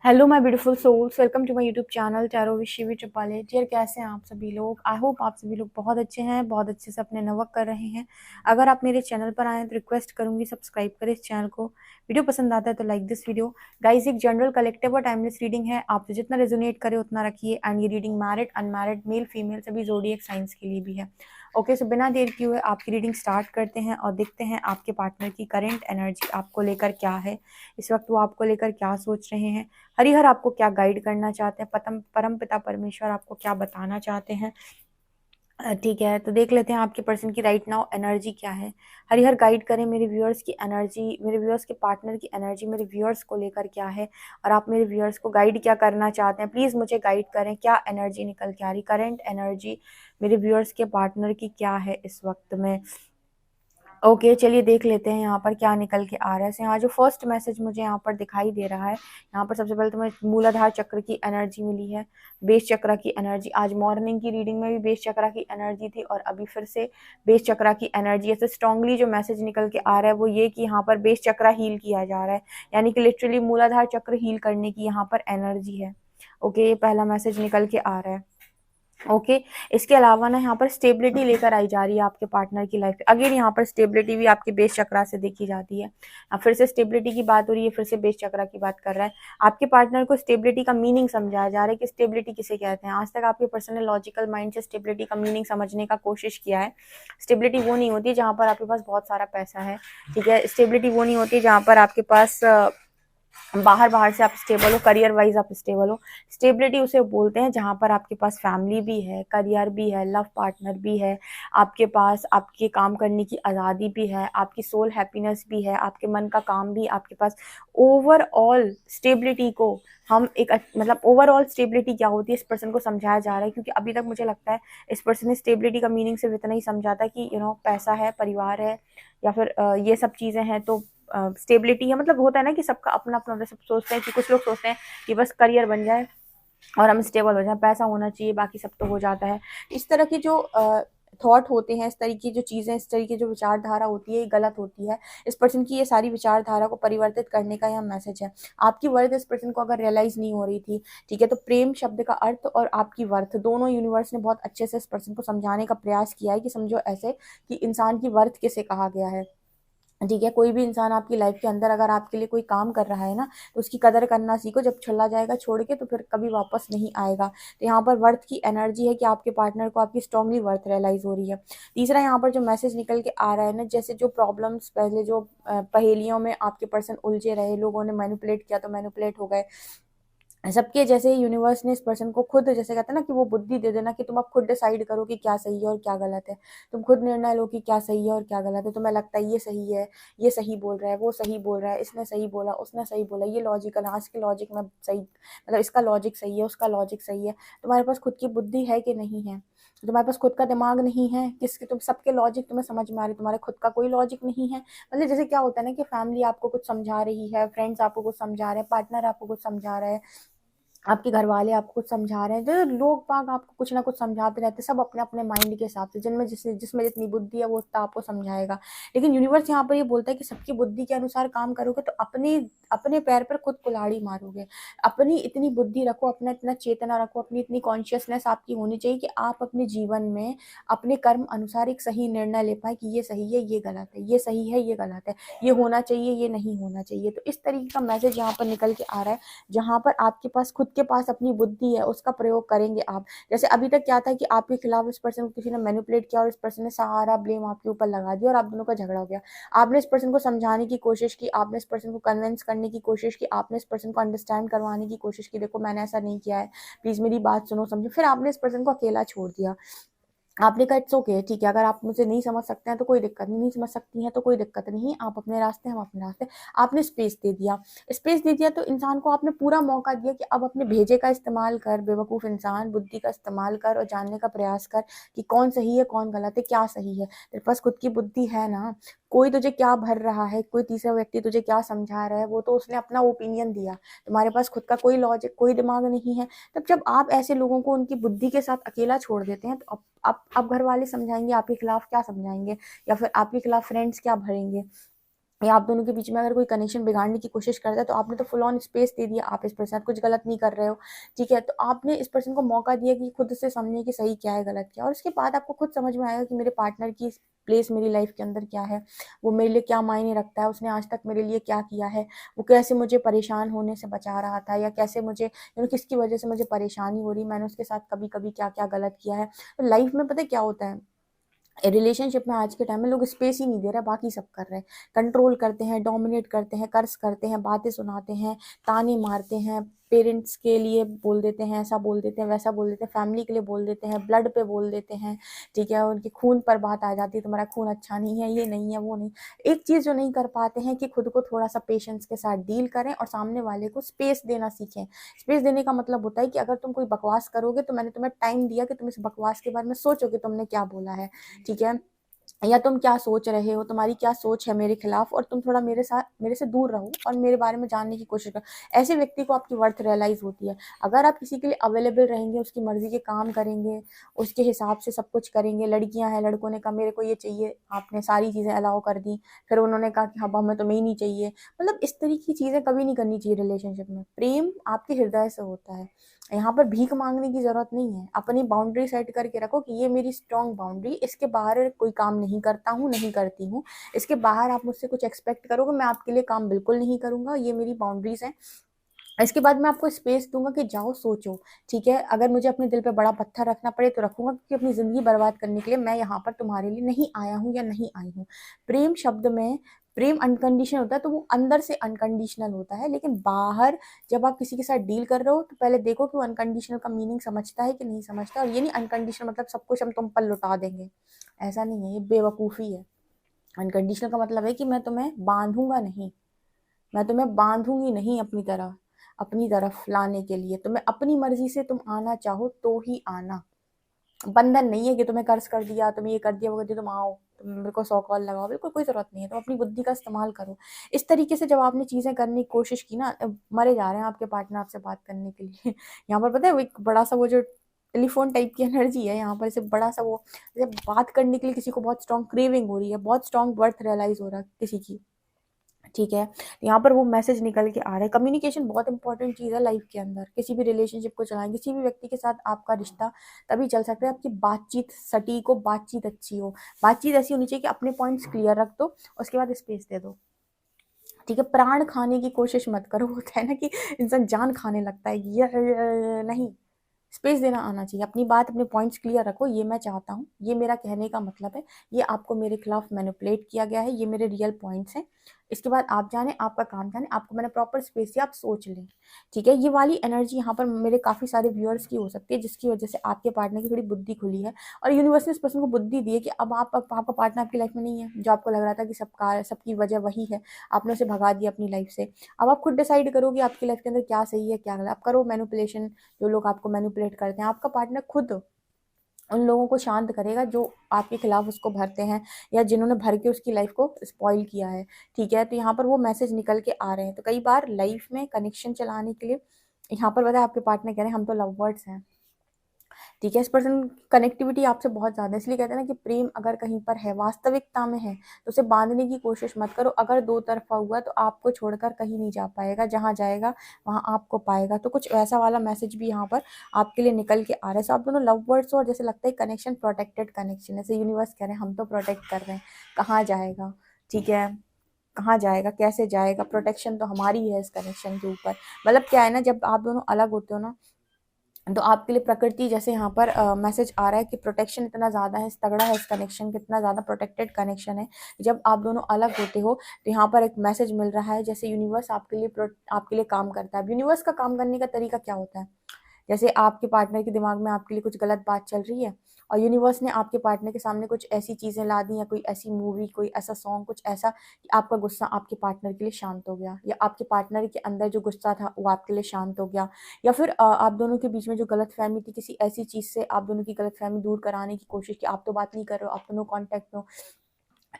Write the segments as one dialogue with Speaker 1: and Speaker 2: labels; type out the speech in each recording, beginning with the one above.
Speaker 1: Hello my beautiful souls, welcome to my YouTube channel tarot with Shivi Tripale. Dear, कैसे हैं आप सभी लोग? आई होप आप सभी लोग बहुत अच्छे हैं, बहुत अच्छे से अपने वर्क कर रहे हैं। अगर आप मेरे चैनल पर आए तो रिक्वेस्ट करूंगी सब्सक्राइब करें इस चैनल को। वीडियो पसंद आता है तो लाइक दिस वीडियो। गाइस, एक जनरल कलेक्टिव और टाइमलेस रीडिंग है, आपसे जितना रेजोनेट करे उतना रखिए। एंड ये reading married, unmarried, male female सभी ज़ोडिएक साइंस के लिए भी है। ओके, सो बिना देर किए हुए आपकी रीडिंग स्टार्ट करते हैं और देखते हैं आपके पार्टनर की करंट एनर्जी आपको लेकर क्या है। इस वक्त वो आपको लेकर क्या सोच रहे हैं, हरिहर आपको क्या गाइड करना चाहते हैं, परम पिता परमेश्वर आपको क्या बताना चाहते हैं। ठीक है, तो देख लेते हैं आपके पर्सन की राइट नाउ एनर्जी क्या है। हरिहर गाइड करें मेरे व्यूअर्स की एनर्जी, मेरे व्यूअर्स के पार्टनर की एनर्जी मेरे व्यूअर्स को लेकर क्या है, और आप मेरे व्यूअर्स को गाइड क्या करना चाहते हैं। प्लीज़ मुझे गाइड करें, क्या एनर्जी निकल के आ रही, करंट एनर्जी मेरे व्यूअर्स के पार्टनर की क्या है इस वक्त में। ओके, चलिए देख लेते हैं यहाँ पर क्या निकल के आ रहा है। यहाँ जो फर्स्ट मैसेज मुझे यहाँ पर दिखाई दे रहा है, यहाँ पर सबसे पहले तो मुझे मूलाधार चक्र की एनर्जी मिली है, बेस चक्र की एनर्जी। आज मॉर्निंग की रीडिंग में भी बेस चक्र की एनर्जी थी और अभी फिर से बेस चक्र की एनर्जी। ऐसे स्ट्रांगली जो मैसेज निकल के आ रहा है वो ये कि यहाँ पर बेस चक्र हील किया जा रहा है, यानी कि लिटरली मूलाधार चक्र हील करने की यहाँ पर एनर्जी है। ओके, ये पहला मैसेज निकल के आ रहा है। ओके, इसके अलावा ना यहाँ पर स्टेबिलिटी लेकर आई जा रही है आपके पार्टनर की लाइफ। अगेन यहाँ पर स्टेबिलिटी भी आपके बेस चक्रा से देखी जाती है। अब फिर से स्टेबिलिटी की बात हो रही है, फिर से बेस चक्रा की बात कर रहा है। आपके पार्टनर को स्टेबिलिटी का मीनिंग समझाया जा रहा है कि स्टेबिलिटी किसे कहते हैं। आज तक आपके पर्सन ने लॉजिकल माइंड से स्टेबिलिटी का मीनिंग समझने का कोशिश किया है। स्टेबिलिटी वो नहीं होती है जहाँ पर आपके पास बहुत सारा पैसा है, ठीक है। स्टेबिलिटी वो नहीं होती है जहाँ पर आपके पास बाहर से आप स्टेबल हो, करियर वाइज आप स्टेबल हो। स्टेबिलिटी उसे बोलते हैं जहां पर आपके पास फैमिली भी है, करियर भी है, लव पार्टनर भी है, आपके पास आपके काम करने की आज़ादी भी है, आपकी सोल हैप्पीनेस भी है, आपके मन का काम भी आपके पास। ओवरऑल स्टेबिलिटी को हम एक मतलब ओवरऑल स्टेबिलिटी क्या होती है इस पर्सन को समझाया जा रहा है, क्योंकि अभी तक मुझे लगता है इस पर्सन ने स्टेबिलिटी का मीनिंग सिर्फ इतना ही समझा था कि पैसा है, परिवार है, या फिर ये सब चीज़ें हैं तो स्टेबिलिटी है। मतलब होता है ना कि सबका अपना अपना, सब सोचते हैं कि कुछ लोग सोचते हैं कि बस करियर बन जाए और हम स्टेबल हो जाए, पैसा होना चाहिए, बाकी सब तो हो जाता है। इस तरह की जो थॉट होते हैं, इस तरीके की जो चीज़ें, इस तरीके की जो विचारधारा होती है, ये गलत होती है। इस पर्सन की ये सारी विचारधारा को परिवर्तित करने का यह मैसेज है। आपकी वर्थ इस पर्सन को अगर रियलाइज नहीं हो रही थी, ठीक है, तो प्रेम शब्द का अर्थ और आपकी वर्थ दोनों यूनिवर्स ने बहुत अच्छे से इस पर्सन को समझाने का प्रयास किया है कि समझो ऐसे कि इंसान की वर्थ किसे कहा गया है, ठीक है। कोई भी इंसान आपकी लाइफ के अंदर अगर आपके लिए कोई काम कर रहा है ना, तो उसकी कदर करना सीखो। जब चला जाएगा छोड़ के तो फिर कभी वापस नहीं आएगा। तो यहाँ पर वर्थ की एनर्जी है कि आपके पार्टनर को आपकी स्ट्रांगली वर्थ रियलाइज हो रही है। तीसरा यहाँ पर जो मैसेज निकल के आ रहा है ना, जैसे जो प्रॉब्लम्स पहले जो पहेलियों में आपके पर्सन उलझे रहे, लोगों ने मैनिपुलेट किया तो मैनिपुलेट हो गए, सबके जैसे यूनिवर्स ने इस पर्सन को खुद, जैसे कहते हैं ना कि वो बुद्धि दे देना कि तुम अब खुद डिसाइड करो कि क्या सही है और क्या गलत है। तुम खुद निर्णय लो कि क्या सही है और क्या गलत है। तुम्हें लगता है ये सही है, ये सही बोल रहा है, वो सही बोल रहा है, इसने सही बोला, उसने सही बोला, ये लॉजिकल है, आज के लॉजिक में सही, मतलब इसका लॉजिक सही है, उसका लॉजिक सही है। तुम्हारे पास खुद की बुद्धि है कि नहीं है? तुम्हारे पास खुद का दिमाग नहीं है, किसके तुम सबके लॉजिक तुम्हें समझ में आ रही, तुम्हारे खुद का कोई लॉजिक नहीं है। मतलब जैसे क्या होता है ना कि फैमिली आपको कुछ समझा रही है, फ्रेंड्स आपको कुछ समझा रहे हैं, पार्टनर आपको कुछ समझा रहे हैं, आपके घर वाले आपको कुछ समझा रहे हैं, तो लोग बाग आपको कुछ ना कुछ समझाते रहते हैं, सब अपने अपने माइंड के हिसाब से, जिनमें जिसमें जितनी बुद्धि है वो उतना आपको समझाएगा। लेकिन यूनिवर्स यहाँ पर ये बोलता है कि सबकी बुद्धि के अनुसार काम करोगे तो अपने अपने पैर पर खुद कुल्हाड़ी मारोगे। अपनी इतनी बुद्धि रखो, अपना इतना चेतना रखो, अपनी इतनी कॉन्शियसनेस आपकी होनी चाहिए कि आप अपने जीवन में अपने कर्म अनुसार एक सही निर्णय ले पाए कि ये सही है, ये गलत है, ये सही है, ये गलत है, ये होना चाहिए, ये नहीं होना चाहिए। तो इस तरीके का मैसेज यहाँ पर निकल के आ रहा है, जहाँ पर आपके पास खुद के पास अपनी बुद्धि है, उसका प्रयोग करेंगे आप। जैसे अभी तक क्या था कि आपके खिलाफ इस पर्सन को किसी ने मैनिपुलेट किया और इस पर्सन ने सारा ब्लेम आपके ऊपर लगा दिया और आप दोनों का झगड़ा हो गया। आपने इस पर्सन को समझाने की कोशिश की, आपने इस पर्सन को कन्विंस करने की कोशिश की, आपने इस पर्सन को अंडरस्टैंड करवाने की कोशिश की, देखो मैंने ऐसा नहीं किया है, प्लीज मेरी बात सुनो समझो। फिर आपने इस पर्सन को अकेला छोड़ दिया। आपने कहा इट्स ओके, ठीक है, अगर आप मुझे नहीं समझ सकते हैं तो कोई दिक्कत नहीं, नहीं समझ सकती हैं तो कोई दिक्कत नहीं, आप अपने रास्ते, हम अपने रास्ते। आपने स्पेस दे दिया। स्पेस दे दिया तो इंसान को आपने पूरा मौका दिया कि अब अपने भेजे का इस्तेमाल कर, बेवकूफ़ इंसान, बुद्धि का इस्तेमाल कर और जानने का प्रयास कर कि कौन सही है, कौन गलत है, क्या सही है। तेरे पास खुद की बुद्धि है ना। कोई तुझे क्या भर रहा है, कोई तीसरा व्यक्ति तुझे क्या समझा रहा है, वो तो उसने अपना ओपिनियन दिया। तुम्हारे पास खुद का कोई लॉजिक, कोई दिमाग नहीं है। तब जब आप ऐसे लोगों को उनकी बुद्धि के साथ अकेला छोड़ देते हैं, तो अब घर वाले समझाएंगे आपके खिलाफ क्या समझाएंगे, या फिर आपके खिलाफ फ्रेंड्स क्या भरेंगे। या आप दोनों के बीच में अगर कोई कनेक्शन बिगाड़ने की कोशिश करता है, तो आपने तो फुल ऑन स्पेस दे दिया, आप इस पर्सन के साथ कुछ गलत नहीं कर रहे हो, ठीक है। तो आपने इस पर्सन को मौका दिया कि खुद से समझे कि सही क्या है, गलत क्या है, और उसके बाद आपको खुद समझ में आएगा कि मेरे पार्टनर की प्लेस मेरी लाइफ के अंदर क्या है, वो मेरे लिए क्या मायने रखता है, उसने आज तक मेरे लिए क्या किया है, वो कैसे मुझे परेशान होने से बचा रहा था, या कैसे मुझे किसकी वजह से मुझे परेशानी हो रही, मैंने उसके साथ कभी कभी क्या क्या गलत किया है। तो लाइफ में पता है क्या होता है, रिलेशनशिप में आज के टाइम में लोग स्पेस ही नहीं दे रहे, बाकी सब कर रहे हैं, कंट्रोल करते हैं, डोमिनेट करते हैं, कर्ज करते हैं, बातें सुनाते हैं, ताने मारते हैं, पेरेंट्स के लिए बोल देते हैं, ऐसा बोल देते हैं, वैसा बोल देते हैं, फैमिली के लिए बोल देते हैं, ब्लड पे बोल देते हैं, ठीक है, उनके खून पर बात आ जाती है, तुम्हारा खून अच्छा नहीं है, ये नहीं है, वो नहीं। एक चीज़ जो नहीं कर पाते हैं कि खुद को थोड़ा सा पेशेंस के साथ डील करें और सामने वाले को स्पेस देना सीखें। स्पेस देने का मतलब होता है कि अगर तुम कोई बकवास करोगे तो मैंने तुम्हें टाइम दिया कि तुम इस बकवास के बारे में सोचो कि तुमने क्या बोला है, ठीक है, या तुम क्या सोच रहे हो, तुम्हारी क्या सोच है मेरे खिलाफ, और तुम थोड़ा मेरे से दूर रहो और मेरे बारे में जानने की कोशिश करो। ऐसे व्यक्ति को आपकी वर्थ रियलाइज होती है। अगर आप किसी के लिए अवेलेबल रहेंगे, उसकी मर्जी के काम करेंगे, उसके हिसाब से सब कुछ करेंगे, लड़कियां हैं, लड़कों ने कहा मेरे को ये चाहिए, आपने सारी चीजें अलाउ कर दी, फिर उन्होंने कहा कि हाँ हमें तुम्हें ही नहीं चाहिए, मतलब इस तरीके की चीजें कभी नहीं करनी चाहिए रिलेशनशिप में। प्रेम आपके हृदय से होता है, यहाँ पर भीख मांगने की जरूरत नहीं है। अपनी बाउंड्री सेट करके रखो कि ये मेरी स्ट्रॉन्ग बाउंड्री, इसके बाहर कोई काम नहीं करता हूँ, नहीं करती हूँ, इसके बाहर आप मुझसे कुछ एक्सपेक्ट करोगे, मैं आपके लिए काम बिल्कुल नहीं करूंगा, ये मेरी बाउंड्रीज हैं। इसके बाद मैं आपको स्पेस दूंगा कि जाओ सोचो, ठीक है, अगर मुझे अपने दिल पे बड़ा पत्थर रखना पड़े तो रखूंगा, क्योंकि अपनी जिंदगी बर्बाद करने के लिए मैं यहाँ पर तुम्हारे लिए नहीं आया हूँ या नहीं आई हूँ। प्रेम शब्द में प्रेम अनकंडीशनल होता है, तो वो अंदर से अनकंडीशनल होता है, लेकिन बाहर जब आप किसी के साथ डील कर रहे हो तो पहले देखो कि वो अनकंडीशनल का मीनिंग समझता है कि नहीं समझता। और ये नहीं अनकंडीशनल मतलब सब कुछ हम तुम पर लुटा देंगे, ऐसा नहीं है, ये बेवकूफ़ी है। अनकंडीशनल का मतलब है कि मैं तुम्हें बांधूंगा नहीं, मैं तुम्हें बांधूंगी नहीं अपनी तरफ लाने के लिए, तुम्हें अपनी मर्जी से तुम आना चाहो तो ही आना। बंधन नहीं है कि तुम्हें कर्ज कर दिया, तुम्हें ये कर दिया, वो कर दिया, तुम आओ, तुम मेरे को 100 कॉल लगाओ, बिल्कुल कोई जरूरत नहीं है। तुम अपनी बुद्धि का इस्तेमाल करो। इस तरीके से जब आपने चीजें करने की कोशिश की ना, मरे जा रहे हैं आपके पार्टनर आपसे बात करने के लिए। यहाँ पर पता है वो एक बड़ा सा वो जो टेलीफोन टाइप की एनर्जी है यहाँ पर, इसे बड़ा सा वो, जैसे बात करने के लिए किसी को बहुत स्ट्रॉन्ग क्रेविंग हो रही है, बहुत स्ट्रॉन्ग वर्थ रियलाइज हो रहा है किसी की, ठीक है। यहाँ पर वो मैसेज निकल के आ रहा है। कम्युनिकेशन बहुत इंपॉर्टेंट चीज़ है लाइफ के अंदर। किसी भी रिलेशनशिप को चलाएं, किसी भी व्यक्ति के साथ आपका रिश्ता तभी चल सकता है आपकी बातचीत सटीक हो, बातचीत अच्छी हो। बातचीत ऐसी होनी चाहिए कि अपने पॉइंट्स क्लियर रख दो, उसके बाद स्पेस दे दो, ठीक है। प्राण खाने की कोशिश मत करो, होता है ना कि इंसान जान खाने लगता है, ये नहीं। स्पेस देना आना चाहिए, अपनी बात अपने पॉइंट्स क्लियर रखो, ये मैं चाहता हूँ, ये मेरा कहने का मतलब है, ये आपको मेरे खिलाफ मैनिपुलेट किया गया है, ये मेरे रियल पॉइंट्स हैं। इसके बाद आप जाने, आपका काम जाने, आपको मैंने प्रॉपर स्पेस दिया, आप सोच लें, ठीक है। ये वाली एनर्जी यहाँ पर मेरे काफ़ी सारे व्यूअर्स की हो सकती है, जिसकी वजह से आपके पार्टनर की थोड़ी बुद्धि खुली है, और यूनिवर्स ने इस पर्सन को बुद्धि दी है कि अब आपका पार्टनर आपकी लाइफ में नहीं है। जो आपको लग रहा था कि सबकी वजह वही है, आपने उसे भगा दिया अपनी लाइफ से। अब आप खुद डिसाइड करो कि आपकी लाइफ के अंदर क्या सही है, क्या गलत। आप करो मैनिपुलेशन, जो लोग आपको मैनिपुलेट करते हैं। आपका पार्टनर खुद उन लोगों को शांत करेगा जो आपके खिलाफ उसको भरते हैं, या जिन्होंने भर के उसकी लाइफ को स्पॉइल किया है, ठीक है। तो यहाँ पर वो मैसेज निकल के आ रहे हैं। तो कई बार लाइफ में कनेक्शन चलाने के लिए यहाँ पर बताया आपके पार्टनर कह रहे हैं हम तो लव बर्ड्स हैं, ठीक है। इस पर्सन कनेक्टिविटी आपसे बहुत ज़्यादा है, इसलिए कहते हैं ना कि प्रेम अगर कहीं पर है, वास्तविकता में है, तो उसे बांधने की कोशिश मत करो। अगर दो तरफा हुआ तो आपको छोड़कर कहीं नहीं जा पाएगा, जहाँ जाएगा वहाँ आपको पाएगा। तो कुछ वैसा वाला मैसेज भी यहाँ पर आपके लिए निकल के आ रहा है। सो आप दोनों लव बर्ड्स हो, और जैसे लगता है कनेक्शन प्रोटेक्टेड कनेक्शन, जैसे यूनिवर्स कह रहे हैं हम तो प्रोटेक्ट कर रहे हैं, कहाँ जाएगा, ठीक है, कहाँ जाएगा, कैसे जाएगा, प्रोटेक्शन तो हमारी है इस कनेक्शन के ऊपर। मतलब क्या है ना, जब आप दोनों अलग होते हो ना, तो आपके लिए प्रकृति जैसे यहाँ पर मैसेज आ रहा है कि प्रोटेक्शन इतना ज़्यादा है, तगड़ा है इस कनेक्शन, कितना ज़्यादा प्रोटेक्टेड कनेक्शन है। जब आप दोनों अलग होते हो तो यहाँ पर एक मैसेज मिल रहा है, जैसे यूनिवर्स आपके लिए काम करता है। यूनिवर्स का काम करने का तरीका क्या होता है, जैसे आपके पार्टनर के दिमाग में आपके लिए कुछ गलत बात चल रही है, और यूनिवर्स ने आपके पार्टनर के सामने कुछ ऐसी चीज़ें ला दी, या कोई ऐसी मूवी, कोई ऐसा सॉन्ग, कुछ ऐसा कि आपका गुस्सा आपके पार्टनर के लिए शांत हो गया, या आपके पार्टनर के अंदर जो गुस्सा था वो आपके लिए शांत हो गया, या फिर आप दोनों के बीच में जो गलतफहमी थी, किसी ऐसी चीज़ से आप दोनों की गलतफहमी दूर कराने की कोशिश की, आप तो बात नहीं कर रहे हो, आप तो नो कॉन्टैक्ट हो।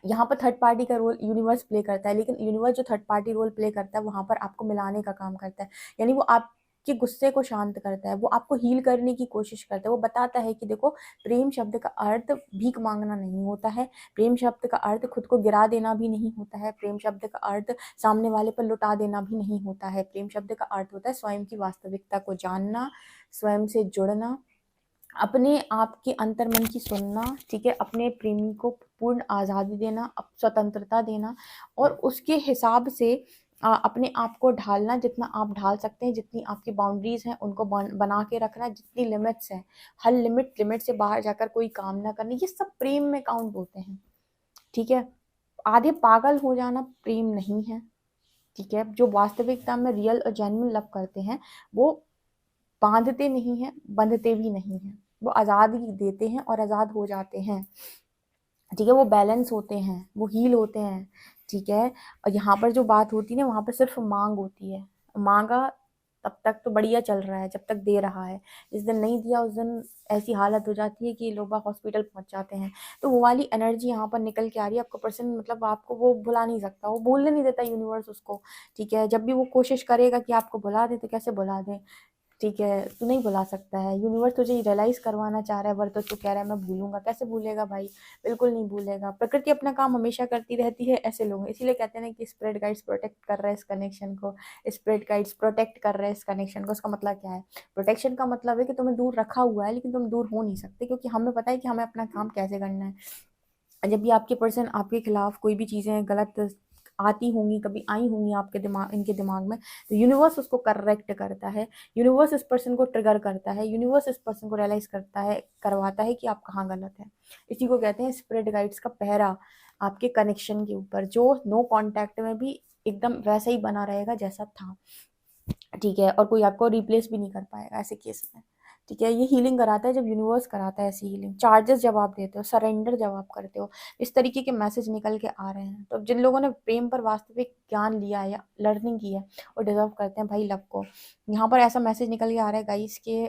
Speaker 1: यहाँ पर थर्ड पार्टी का रोल यूनिवर्स प्ले करता है, लेकिन यूनिवर्स जो थर्ड पार्टी रोल प्ले करता है वहाँ पर आपको मिलाने का काम करता है। यानी वो आप आपके गुस्से को शांत करता है, वो आपको हील करने की कोशिश करता है। वो बताता है कि देखो, प्रेम शब्द का अर्थ भीख मांगना नहीं होता है, प्रेम शब्द का अर्थ खुद को गिरा देना भी नहीं होता है, प्रेम शब्द का अर्थ सामने वाले पर लुटा देना भी नहीं होता है। प्रेम शब्द का अर्थ होता है स्वयं की वास्तविकता को जानना, स्वयं से जुड़ना, अपने आप के अंतर्मन की सुनना, ठीक है, अपने प्रेमी को पूर्ण आज़ादी देना, स्वतंत्रता देना, और उसके हिसाब से अपने आप को ढालना, जितना आप ढाल सकते हैं, जितनी आपकी बाउंड्रीज हैं उनको बना के रखना, जितनी लिमिट्स हैं, हर लिमिट से बाहर जाकर कोई काम ना करना, ये सब प्रेम में काउंट होते हैं। ठीक है, आधे पागल हो जाना प्रेम नहीं है। ठीक है, जो वास्तविकता में रियल और जेन्युइन लव करते हैं वो बांधते नहीं हैं, बंधते भी नहीं हैं, वो आज़ादी देते हैं और आज़ाद हो जाते हैं। ठीक है, वो बैलेंस होते हैं, वो हील होते हैं। ठीक है, और यहाँ पर जो बात होती है ना, वहाँ पर सिर्फ मांग होती है। मांगा तब तक तो बढ़िया चल रहा है, जब तक दे रहा है। जिस दिन नहीं दिया उस दिन ऐसी हालत हो जाती है कि लोग हॉस्पिटल पहुंच जाते हैं। तो वो वाली एनर्जी यहाँ पर निकल के आ रही है। आपको पर्सन मतलब आपको वो भुला नहीं सकता, वो भूलने नहीं देता यूनिवर्स उसको। ठीक है, जब भी वो कोशिश करेगा कि आपको भुला दे तो कैसे भुला दे। ठीक है, तू नहीं भुला सकता है, यूनिवर्स तुझे रियलाइज करवाना चाह रहा है, पर तो तू कह रहा है मैं भूलूंगा। कैसे भूलेगा भाई, बिल्कुल नहीं भूलेगा। प्रकृति अपना काम हमेशा करती रहती है ऐसे लोग, इसीलिए कहते हैं ना कि स्पिरिट गाइड्स प्रोटेक्ट कर रहे हैं इस कनेक्शन को, स्पिरिट गाइड्स प्रोटेक्ट कर रहे हैं इस कनेक्शन को। उसका मतलब क्या है? प्रोटेक्शन का मतलब है कि तुम्हें दूर रखा हुआ है, लेकिन तुम दूर हो नहीं सकते, क्योंकि हमें पता है कि हमें अपना काम कैसे करना है। जब भी आपके पर्सन आपके खिलाफ कोई भी चीज़ें गलत आती होंगी, कभी आई होंगी आपके दिमाग, इनके दिमाग में, तो यूनिवर्स उसको करेक्ट करता है, यूनिवर्स इस पर्सन को ट्रिगर करता है, यूनिवर्स इस पर्सन को रियलाइज करता है, करवाता है कि आप कहाँ गलत है। इसी को कहते हैं स्पिरिट गाइड्स का पहरा आपके कनेक्शन के ऊपर, जो नो कॉन्टैक्ट में भी एकदम वैसा ही बना रहेगा जैसा था। ठीक है, और कोई आपको रिप्लेस भी नहीं कर पाएगा ऐसे केस में। ठीक है, ये हीलिंग कराता है जब यूनिवर्स कराता है ऐसी हीलिंग। चार्जेस जब आप देते हो, सरेंडर जब आप करते हो, इस तरीके के मैसेज निकल के आ रहे हैं। तो जिन लोगों ने प्रेम पर वास्तविक ज्ञान लिया है या लर्निंग की है, वो डिजर्व करते हैं भाई लव को। यहाँ पर ऐसा मैसेज निकल के आ रहा है गाइस के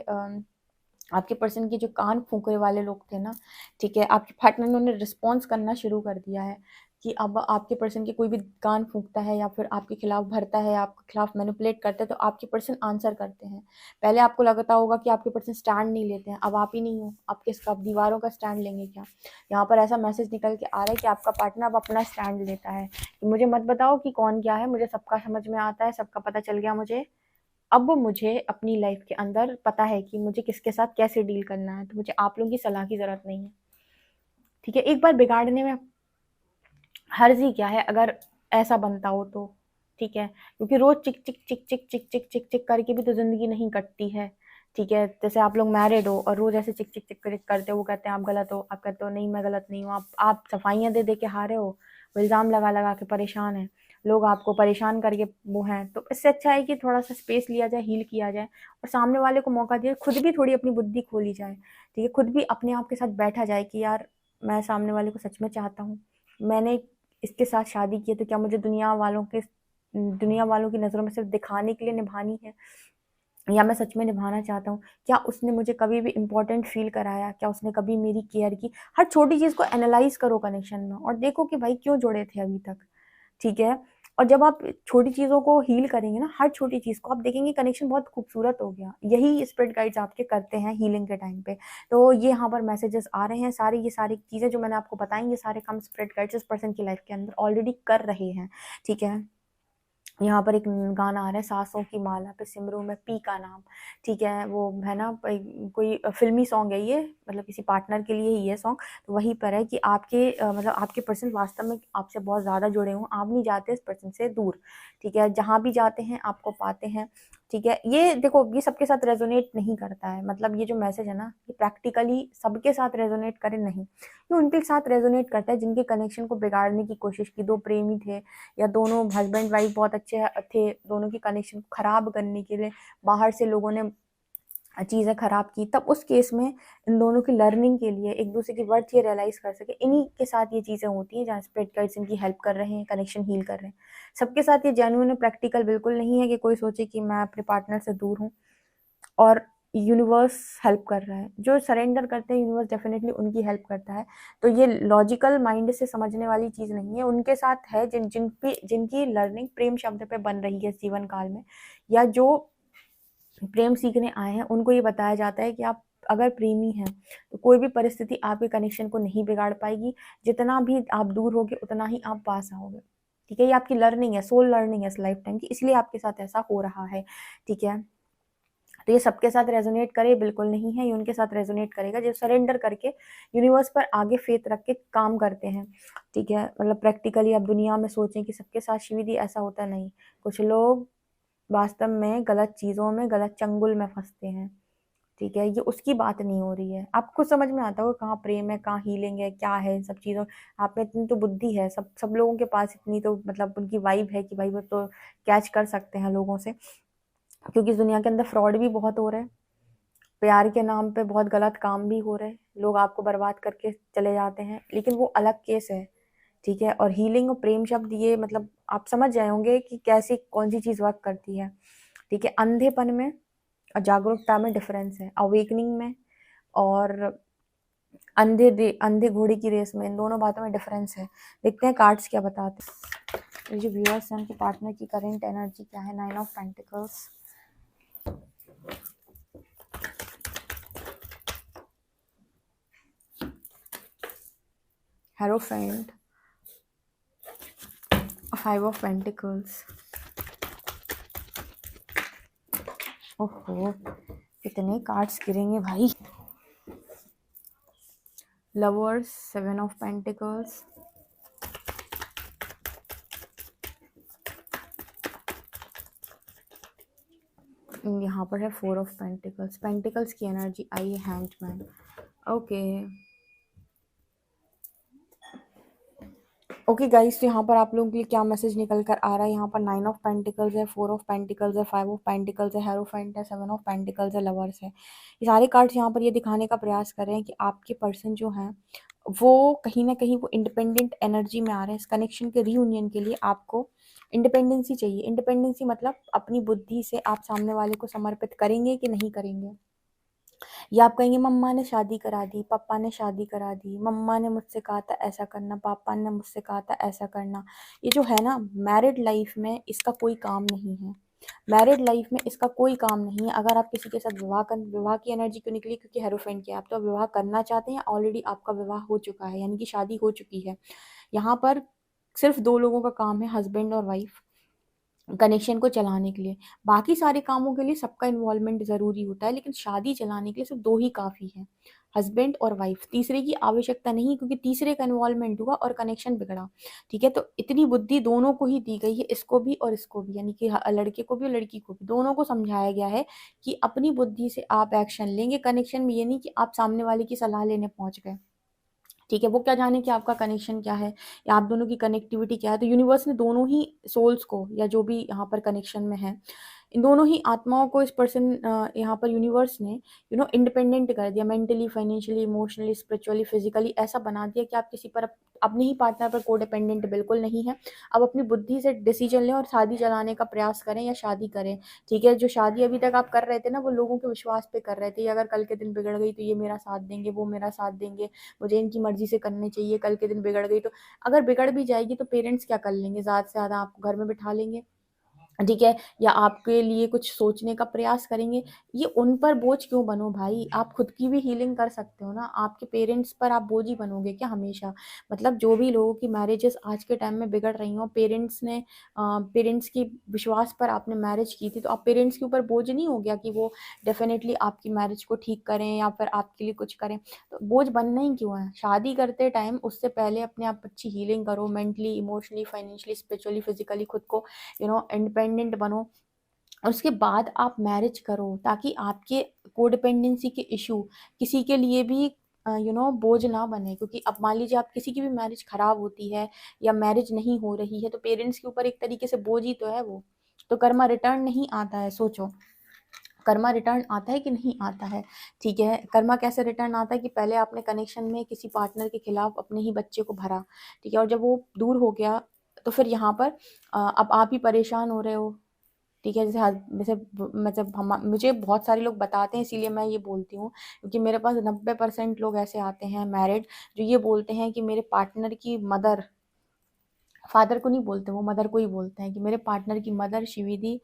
Speaker 1: आपके पर्सन के जो कान फूंकने वाले लोग थे ना, ठीक है, आपके पार्टनर ने उन्हें रिस्पॉन्स करना शुरू कर दिया है कि अब आपके पर्सन के कोई भी कान फूंकता है या फिर आपके खिलाफ भरता है, आपके खिलाफ मैनिपुलेट करते हैं, तो आपके पर्सन आंसर करते हैं। पहले आपको लगता होगा कि आपके पर्सन स्टैंड नहीं लेते हैं, अब आप ही नहीं हो, आपके आप दीवारों का स्टैंड लेंगे क्या? यहाँ पर ऐसा मैसेज निकल के आ रहा है कि आपका पार्टनर अब अपना स्टैंड लेता है कि मुझे मत बताओ कि कौन क्या है, मुझे सबका समझ में आता है, सबका पता चल गया मुझे। अब मुझे अपनी लाइफ के अंदर पता है कि मुझे किसके साथ कैसे डील करना है, तो मुझे आप लोगों की सलाह की ज़रूरत नहीं है। ठीक है, एक बार बिगाड़ने में हर्जी क्या है अगर ऐसा बनता हो तो। ठीक है, क्योंकि रोज चिक चिक चिक चिक चिक चिक चिक चिक करके भी तो जिंदगी नहीं कटती है। ठीक है, जैसे आप लोग मैरिड हो और रोज ऐसे चिक चिक चिक करते हो, वो कहते हैं आप गलत हो, आप कहते हो नहीं मैं गलत नहीं हूँ, आप सफाइयाँ दे दे के हारे हो, वो इल्ज़ाम लगा लगा के परेशान है, लोग आपको परेशान करके वो हैं। तो इससे अच्छा है कि थोड़ा सा स्पेस लिया जाए, हील किया जाए, और सामने वाले को मौका दिया, खुद भी थोड़ी अपनी बुद्धि खोली जाए। ठीक है, खुद भी अपने आप के साथ बैठा जाए कि यार मैं सामने वाले को सच में चाहता हूँ, मैंने इसके साथ शादी की है तो क्या मुझे दुनिया वालों की नज़रों में सिर्फ दिखाने के लिए निभानी है, या मैं सच में निभाना चाहता हूँ? क्या उसने मुझे कभी भी इम्पोर्टेंट फील कराया? क्या उसने कभी मेरी केयर की? हर छोटी चीज़ को एनालाइज करो कनेक्शन में, और देखो कि भाई क्यों जुड़े थे अभी तक। ठीक है, और जब आप छोटी चीज़ों को हील करेंगे ना, हर छोटी चीज़ को, आप देखेंगे कनेक्शन बहुत खूबसूरत हो गया। यही स्पिरिट गाइड्स आपके करते हैं हीलिंग के टाइम पे। तो ये यहाँ पर मैसेजेस आ रहे हैं सारे, ये सारी चीज़ें जो मैंने आपको बताई, ये सारे काम स्पिरिट गाइड्स इस पर्सन की लाइफ के अंदर ऑलरेडी कर रहे हैं। ठीक है, यहाँ पर एक गाना आ रहा है, सांसों की माला पे सिमरू में पी का नाम। ठीक है, वो है ना कोई फिल्मी सॉन्ग है ये, मतलब किसी पार्टनर के लिए ही ये सॉन्ग। तो वहीं पर है कि आपके मतलब आपके पर्सन वास्तव में आपसे बहुत ज़्यादा जुड़े हों, आप नहीं जाते इस पर्सन से दूर। ठीक है, जहाँ भी जाते हैं आपको पाते हैं। ठीक है, ये देखो ये सबके साथ रेजोनेट नहीं करता है, मतलब ये जो मैसेज है ना, ये प्रैक्टिकली सबके साथ रेजोनेट करे नहीं, ये उनके साथ रेजोनेट करता है जिनके कनेक्शन को बिगाड़ने की कोशिश की। दो प्रेमी थे या दोनों हस्बैंड वाइफ बहुत अच्छे थे, दोनों की कनेक्शन को खराब करने के लिए बाहर से लोगों ने चीज़ें खराब की, तब उस केस में इन दोनों की लर्निंग के लिए एक दूसरे की वर्थ ये रियलाइज कर सके, इन्हीं के साथ ये चीज़ें होती हैं जहाँ स्पिरिट गाइड्स इनकी हेल्प कर रहे हैं, कनेक्शन हील कर रहे हैं। सबके साथ ये जेन्युइन प्रैक्टिकल बिल्कुल नहीं है कि कोई सोचे कि मैं अपने पार्टनर से दूर हूँ और यूनिवर्स हेल्प कर रहा है। जो सरेंडर करते हैं यूनिवर्स डेफिनेटली उनकी हेल्प करता है। तो ये लॉजिकल माइंड से समझने वाली चीज़ नहीं है, उनके साथ है जिनकी लर्निंग प्रेम शब्द पे बन रही है इस जीवन काल में, या जो प्रेम सीखने आए हैं उनको ये बताया जाता है कि आप अगर प्रेमी हैं तो कोई भी परिस्थिति आपके कनेक्शन को नहीं बिगाड़ पाएगी। जितना भी आप दूर होगे उतना ही आप पास आओगे। ठीक है, ये आपकी लर्निंग है, सोल लर्निंग है इस लाइफ टाइम की, इसलिए आपके साथ ऐसा हो रहा है। ठीक है, तो ये सबके साथ रेजोनेट करे बिल्कुल नहीं है, ये उनके साथ रेजोनेट करेगा जो सरेंडर करके यूनिवर्स पर आगे फेथ रख के काम करते हैं। ठीक है, मतलब प्रैक्टिकली आप दुनिया में सोचें कि सबके साथ शिविदी ऐसा होता नहीं। कुछ लोग वास्तव में गलत चीज़ों में, गलत चंगुल में फंसते हैं। ठीक है, ये उसकी बात नहीं हो रही है। आपको समझ में आता होगा कहाँ प्रेम है, कहाँ हीलिंग है, क्या है इन सब चीज़ों। आप में इतनी तो बुद्धि है, सब सब लोगों के पास इतनी तो मतलब उनकी वाइब है कि भाई वो तो कैच कर सकते हैं लोगों से। क्योंकि इस दुनिया के अंदर फ्रॉड भी बहुत हो रहा है, प्यार के नाम पे बहुत गलत काम भी हो रहे हैं, लोग आपको बर्बाद करके चले जाते हैं, लेकिन वो अलग केस है। ठीक है, और हीलिंग और प्रेम शब्द ये मतलब आप समझ जाए होंगे कि कैसी कौन सी चीज़ वर्क करती है। ठीक है, अंधेपन में और जागरूकता में डिफरेंस है, अवेकनिंग में और अंधे घोड़े की रेस में, इन दोनों बातों में डिफरेंस है। देखते हैं कार्ड्स क्या बताते हैं। ये जो व्यूअर्स हैं उनके पार्टनर की करंट एनर्जी क्या है। 9 of pentacles, hierophant, 5 of pentacles. ओहो, कितने कार्ड्स गिरेंगे भाई। लवर्स, 7 ऑफ पेंटिकल्स, यहाँ पर है 4 ऑफ पेंटिकल्स। पेंटिकल्स की एनर्जी आई है हैंडमैन। ओके ओके गाइस, तो यहाँ पर आप लोगों के लिए क्या मैसेज निकल कर आ रहा है। यहाँ पर 9 ऑफ पेंटिकल्स है, 4 ऑफ पेंटिकल्स है, 5 ऑफ पेंटिकल्स है, हेरोफेंट है, 7 ऑफ पेंटिकल्स है, लवर्स है। ये सारे कार्ड्स यहाँ पर ये दिखाने का प्रयास कर रहे हैं कि आपके पर्सन जो हैं वो कहीं ना कहीं वो इंडिपेंडेंट एनर्जी में आ रहे हैं। इस कनेक्शन के रीयूनियन के लिए आपको इंडिपेंडेंसी चाहिए। इंडिपेंडेंसी मतलब अपनी बुद्धि से आप सामने वाले को समर्पित करेंगे कि नहीं करेंगे। या आप कहेंगे मम्मा ने शादी करा दी, पापा ने शादी करा दी, मम्मा ने मुझसे कहा था ऐसा करना, पापा ने मुझसे कहा था ऐसा करना। ये जो है ना, मैरिड लाइफ में इसका कोई काम नहीं है। मैरिड लाइफ में इसका कोई काम नहीं है। अगर आप किसी के साथ विवाह की एनर्जी क्यों निकली, क्योंकि हेरोफेंट के आप तो विवाह करना चाहते हैं, ऑलरेडी आपका विवाह हो चुका है, यानी कि शादी हो चुकी है। यहाँ पर सिर्फ दो लोगों का काम है, हस्बैंड और वाइफ, कनेक्शन को चलाने के लिए। बाकी सारे कामों के लिए सबका इन्वॉल्वमेंट ज़रूरी होता है, लेकिन शादी चलाने के लिए सिर्फ दो ही काफ़ी है, हस्बैंड और वाइफ। तीसरे की आवश्यकता नहीं, क्योंकि तीसरे का इन्वॉल्वमेंट हुआ और कनेक्शन बिगड़ा। ठीक है, तो इतनी बुद्धि दोनों को ही दी गई है, इसको भी और इसको भी, यानी कि लड़के को भी और लड़की को भी, दोनों को समझाया गया है कि अपनी बुद्धि से आप एक्शन लेंगे कनेक्शन में। ये नहीं कि आप सामने वाले की सलाह लेने पहुंच गए। ठीक है, वो क्या जाने कि आपका कनेक्शन क्या है या आप दोनों की कनेक्टिविटी क्या है। तो यूनिवर्स ने दोनों ही सोल्स को, या जो भी यहाँ पर कनेक्शन में है, इन दोनों ही आत्माओं को इस पर्सन यहाँ पर यूनिवर्स ने इंडिपेंडेंट कर दिया, mentally, financially, emotionally, spiritually, physically. ऐसा बना दिया कि आप किसी पर अपने ही पार्टनर पर कोडिपेंडेंट बिल्कुल नहीं है। अब अपनी बुद्धि से डिसीजन लें और शादी चलाने का प्रयास करें या शादी करें। ठीक है, जो शादी अभी तक आप कर रहे थे ना, वो लोगों के विश्वास पे कर रहे थे, अगर कल के दिन बिगड़ गई तो ये मेरा साथ देंगे, वो मेरा साथ देंगे, मुझे इनकी मर्जी से करनी चाहिए, कल के दिन बिगड़ गई तो। अगर बिगड़ भी जाएगी तो पेरेंट्स क्या कर लेंगे, ज़्यादा से ज़्यादा आपको घर में बिठा लेंगे। ठीक है, या आपके लिए कुछ सोचने का प्रयास करेंगे। ये उन पर बोझ क्यों बनो भाई, आप खुद की भी हीलिंग कर सकते हो ना। आपके पेरेंट्स पर आप बोझ ही बनोगे क्या हमेशा। मतलब जो भी लोगों की मैरिजेस आज के टाइम में बिगड़ रही हो, पेरेंट्स ने पेरेंट्स की विश्वास पर आपने मैरिज की थी, तो आप पेरेंट्स के ऊपर बोझ नहीं हो गया कि वो डेफिनेटली आपकी मैरिज को ठीक करें या फिर आपके लिए कुछ करें। तो बोझ बनना ही क्यों है। शादी करते टाइम उससे पहले अपने आप अच्छी हीलिंग करो, mentally, emotionally, financially, spiritually, physically खुद को इंडिपेंडेंट बनो, और उसके बाद आप मैरिज करो, ताकि आपके कोडिपेंडेंसी के इशू किसी के लिए भी बोझ ना बने। क्योंकि अब मान लीजिए आप किसी की भी मैरिज खराब होती है या मैरिज नहीं हो रही है, तो पेरेंट्स के ऊपर एक तरीके से बोझ ही तो है वो। तो कर्मा रिटर्न नहीं आता है, सोचो, कर्मा रिटर्न आता है कि नहीं आता है। ठीक है, कर्मा कैसे रिटर्न आता है कि पहले आपने कनेक्शन में किसी पार्टनर के खिलाफ अपने ही बच्चे को भरा। ठीक है, और जब वो दूर हो गया तो फिर यहाँ पर अब आप ही परेशान हो रहे हो। ठीक है, जैसे मतलब हम मुझे बहुत सारे लोग बताते हैं, इसीलिए मैं ये बोलती हूँ, क्योंकि मेरे पास 90% लोग ऐसे आते हैं मैरिड, जो ये बोलते हैं कि मेरे पार्टनर की मदर, फादर को नहीं बोलते, वो मदर को ही बोलते हैं, कि मेरे पार्टनर की मदर शिविदी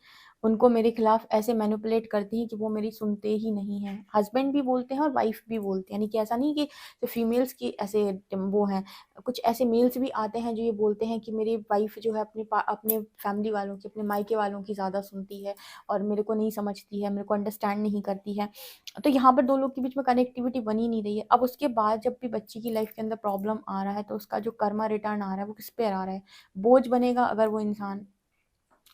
Speaker 1: उनको मेरे खिलाफ ऐसे मैनिपुलेट करती हैं कि वो मेरी सुनते ही नहीं हैं। हस्बैंड भी बोलते हैं और वाइफ भी बोलते हैं, यानी कि ऐसा नहीं कि तो फीमेल्स की ऐसे वो हैं, कुछ ऐसे मेल्स भी आते हैं जो ये बोलते हैं कि मेरी वाइफ जो है अपने फैमिली वालों की, अपने मायके वालों की ज़्यादा सुनती है और मेरे को नहीं समझती है, मेरे को अंडरस्टैंड नहीं करती है। तो यहाँ पर 2 लोग के बीच में कनेक्टिविटी बन ही नहीं रही है। अब उसके बाद जब भी बच्ची की लाइफ के अंदर प्रॉब्लम आ रहा है तो उसका जो कर्मा रिटर्न आ रहा है वो किस पे आ रहा है? बोझ बनेगा अगर वो इंसान,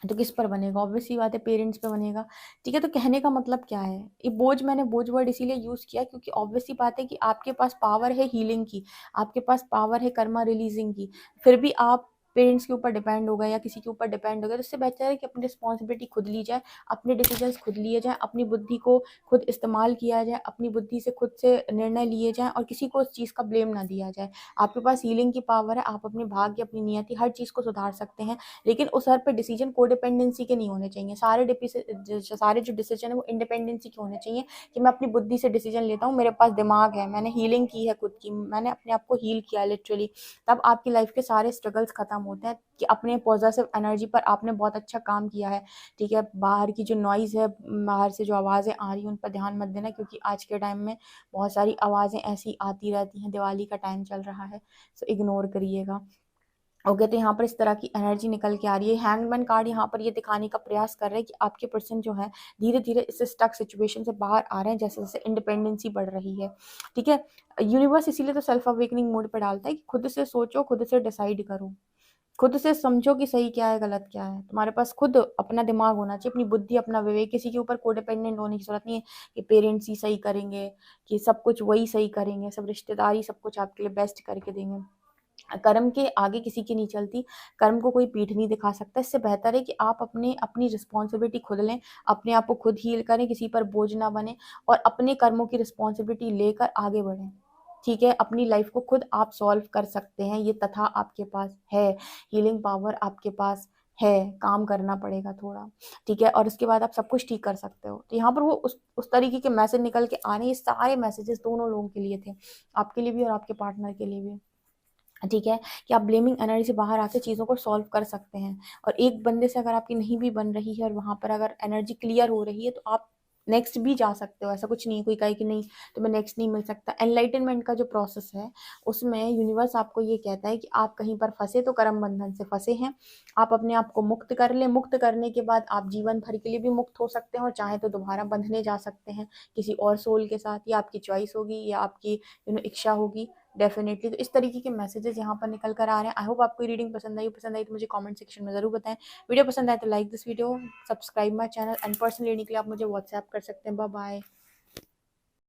Speaker 1: तो किस पर बनेगा? ऑब्वियस सी बात है पेरेंट्स पे बनेगा। ठीक है, तो कहने का मतलब क्या है? ये बोझ, मैंने बोझ वर्ड इसीलिए यूज़ किया क्योंकि ऑब्वियस सी बात है कि आपके पास पावर है हीलिंग की, आपके पास पावर है कर्मा रिलीज़िंग की, फिर भी आप पेरेंट्स के ऊपर डिपेंड हो गए या किसी के ऊपर डिपेंड हो गए, तो इससे बेहतर है कि अपनी रिस्पॉन्सिबिलिटी खुद ली जाए, अपने डिसीजंस खुद लिए जाएँ, अपनी बुद्धि को खुद इस्तेमाल किया जाए, अपनी बुद्धि से खुद से निर्णय लिए जाएँ और किसी को उस चीज़ का ब्लेम ना दिया जाए। आपके पास हीलिंग की पावर है, आप अपने भाग्य, अपनी नियति, हर चीज़ को सुधार सकते हैं। लेकिन उस हर पे डिसीजन कोडिपेंडेंसी के नहीं होने चाहिए। सारे जो डिसीजन है वो इंडिपेंडेंसी के होने चाहिए कि मैं अपनी बुद्धि से डिसीजन लेता हूँ, मेरे पास दिमाग है, मैंने हीलिंग की है खुद की, मैंने अपने आप को हील किया लिटरली। तब आपकी लाइफ के सारे स्ट्रगल्स खत्म होते हैं कि अपने पॉजिटिव एनर्जी पर आपने बहुत अच्छा काम किया है। ठीक है, बाहर की जो नॉइज़ है, बाहर से जो आवाज़ें आ रही हैं उन पर ध्यान मत देना, क्योंकि आज के टाइम में बहुत सारी आवाज़ें ऐसी आती रहती हैं। दिवाली का टाइम चल रहा है, सो इग्नोर करिएगा। ओके, तो यहाँ पर इस तरह की एनर्जी निकल के आ रही है। हैंगमैन कार्ड यहाँ पर ये दिखाने का प्रयास कर रहे हैं कि आपके पर्सन जो है धीरे धीरे इस स्टक सिचुएशन से बाहर आ रहे हैं, जैसे जैसे इंडिपेंडेंसी बढ़ रही है। ठीक है, यूनिवर्स इसीलिए तो सेल्फ अवेकनिंग मोड पे डालता है कि खुद से सोचो, खुद से डिसाइड करो, खुद से समझो कि सही क्या है गलत क्या है। तुम्हारे पास खुद अपना दिमाग होना चाहिए, अपनी बुद्धि, अपना विवेक। किसी के ऊपर कोडिपेंडेंट होने की जरूरत नहीं है कि पेरेंट्स ही सही करेंगे, कि सब कुछ वही सही करेंगे, सब रिश्तेदार ही सब कुछ आपके लिए बेस्ट करके देंगे। कर्म के आगे किसी की नहीं चलती, कर्म को कोई पीठ नहीं दिखा सकता। इससे बेहतर है कि आप अपनी रिस्पॉन्सिबिलिटी खुद लें, अपने आप को खुद हील करें, किसी पर बोझ ना बने और अपने कर्मों की रिस्पॉन्सिबिलिटी लेकर आगे बढ़ें। ठीक है, अपनी लाइफ को खुद आप सॉल्व कर सकते हैं, ये तथा आपके पास है, हीलिंग पावर आपके पास है, काम करना पड़ेगा थोड़ा। ठीक है, और उसके बाद आप सब कुछ ठीक कर सकते हो। तो यहाँ पर वो उस तरीके के मैसेज निकल के आ रहे हैं। ये सारे मैसेजेस दोनों लोगों के लिए थे, आपके लिए भी और आपके पार्टनर के लिए भी। ठीक है, कि आप ब्लेमिंग एनर्जी से बाहर आके चीज़ों को सॉल्व कर सकते हैं। और एक बंदे से अगर आपकी नहीं भी बन रही है और वहाँ पर अगर एनर्जी क्लियर हो रही है तो आप नेक्स्ट भी जा सकते हो। ऐसा कुछ नहीं है कोई कहे कि नहीं तुम्हें नेक्स्ट नहीं मिल सकता। एनलाइटनमेंट का जो प्रोसेस है उसमें यूनिवर्स आपको ये कहता है कि आप कहीं पर फंसे तो कर्म बंधन से फंसे हैं, आप अपने आप को मुक्त कर लें। मुक्त करने के बाद आप जीवन भर के लिए भी मुक्त हो सकते हैं और चाहे तो दोबारा बंधने जा सकते हैं किसी और सोल के साथ। या आपकी चॉइस होगी या आपकी इच्छा होगी डेफिनेटली। तो इस तरीके के मैसेजेस यहाँ पर निकल कर आ रहे हैं। आई होप आपको रीडिंग पसंद आई तो मुझे कमेंट सेक्शन में ज़रूर बताएं। वीडियो पसंद आए तो like this video, subscribe my channel and personal reading के लिए आप मुझे व्हाट्सएप कर सकते हैं। Bye bye.